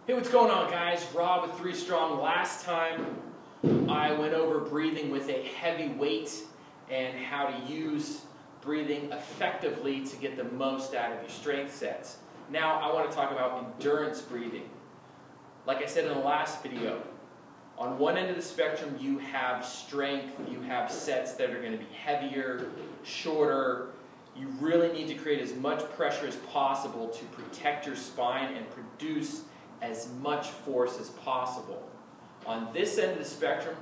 Hey, what's going on, guys? Rob with 3STRONG. Last time I went over breathing with a heavy weight and how to use breathing effectively to get the most out of your strength sets. Now I want to talk about endurance breathing. Like I said in the last video, on one end of the spectrum you have strength, you have sets that are going to be heavier, shorter. You really need to create as much pressure as possible to protect your spine and produce as much force as possible. On this end of the spectrum,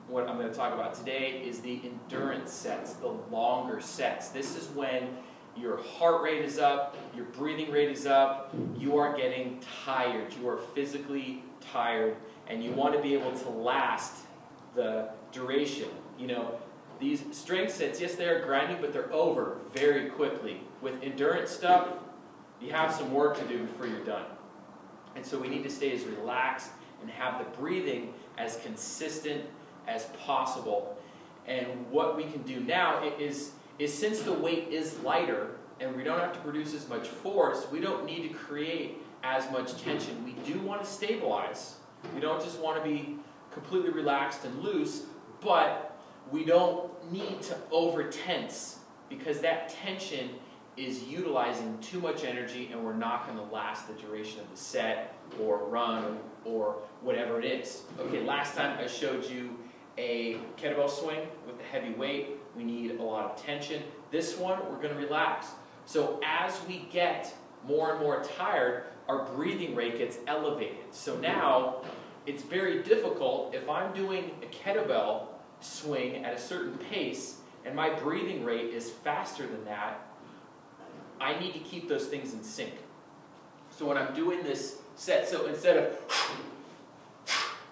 what I'm going to talk about today is the endurance sets, the longer sets. This is when your heart rate is up, your breathing rate is up, you are getting tired, you are physically tired, and you want to be able to last the duration. You know, these strength sets, yes, they are grinding, but they're over very quickly. With endurance stuff, you have some work to do before you're done. And so we need to stay as relaxed and have the breathing as consistent as possible. And what we can do now is since the weight is lighter and we don't have to produce as much force, we don't need to create as much tension. We do want to stabilize. We don't just want to be completely relaxed and loose, but we don't need to over-tense because that tension is utilizing too much energy and we're not going to last the duration of the set or run or whatever it is. Okay, last time I showed you a kettlebell swing with a heavy weight. We need a lot of tension. This one, we're going to relax. So as we get more and more tired, our breathing rate gets elevated. So now, it's very difficult if I'm doing a kettlebell swing at a certain pace and my breathing rate is faster than that, I need to keep those things in sync. So when I'm doing this set, so instead of,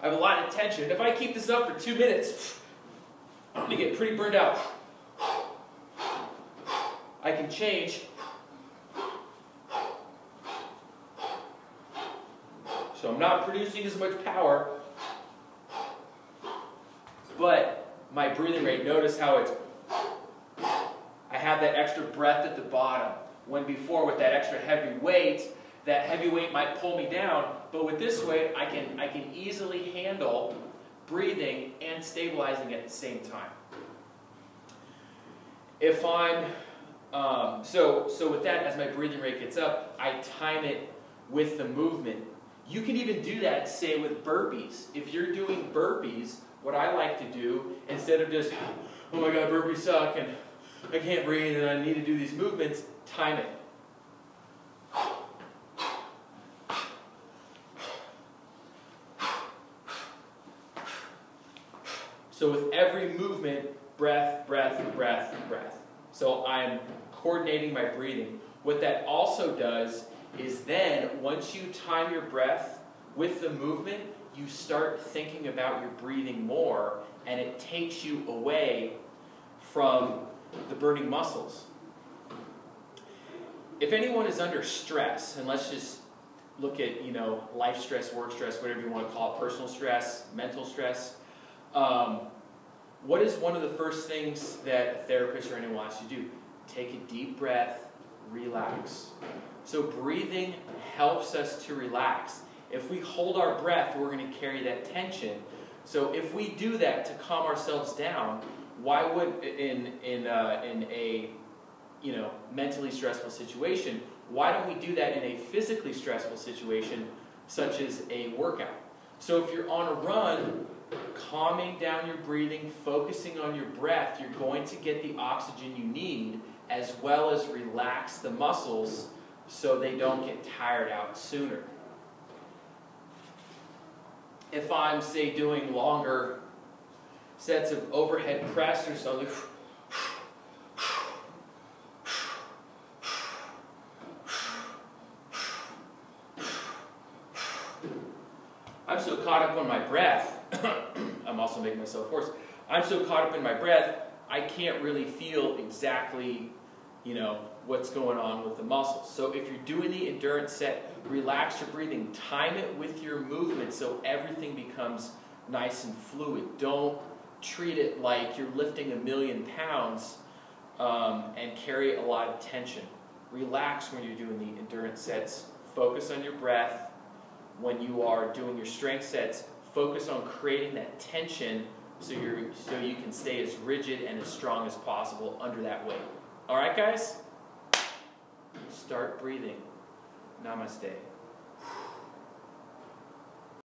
I have a lot of tension. If I keep this up for 2 minutes, I'm going to get pretty burned out. I can change. So I'm not producing as much power, but my breathing rate, notice how it's, I have that extra breath at the bottom. When before with that extra heavy weight, that heavy weight might pull me down, but with this weight, I can easily handle breathing and stabilizing at the same time. If I'm, so with that, as my breathing rate gets up, I time it with the movement. You can even do that, say, with burpees. If you're doing burpees, what I like to do, instead of just, oh my God, burpees suck, and I can't breathe, and I need to do these movements, time it. So with every movement, breath, breath, breath, breath. So I'm coordinating my breathing. What that also does is then, once you time your breath with the movement, you start thinking about your breathing more, and it takes you away from the burning muscles. If anyone is under stress, and let's just look at, you know, life stress, work stress, whatever you want to call it, personal stress, mental stress, what is one of the first things that a therapist or anyone asks you to do? Take a deep breath, relax. So breathing helps us to relax. If we hold our breath, we're going to carry that tension. So if we do that to calm ourselves down, why would, in a mentally stressful situation, why don't we do that in a physically stressful situation, such as a workout? So if you're on a run, calming down your breathing, focusing on your breath, you're going to get the oxygen you need, as well as relax the muscles so they don't get tired out sooner. If I'm, say, doing longer sets of overhead press or something, I'm so caught up on my breath, I'm also making myself hoarse, I'm so caught up in my breath, I can't really feel exactly, you know, what's going on with the muscles. So if you're doing the endurance set, relax your breathing, time it with your movement so everything becomes nice and fluid. Don't treat it like you're lifting 1,000,000 pounds and carry a lot of tension. Relax when you're doing the endurance sets. Focus on your breath. when you are doing your strength sets, focus on creating that tension so you can stay as rigid and as strong as possible under that weight. All right, guys? Start breathing. Namaste.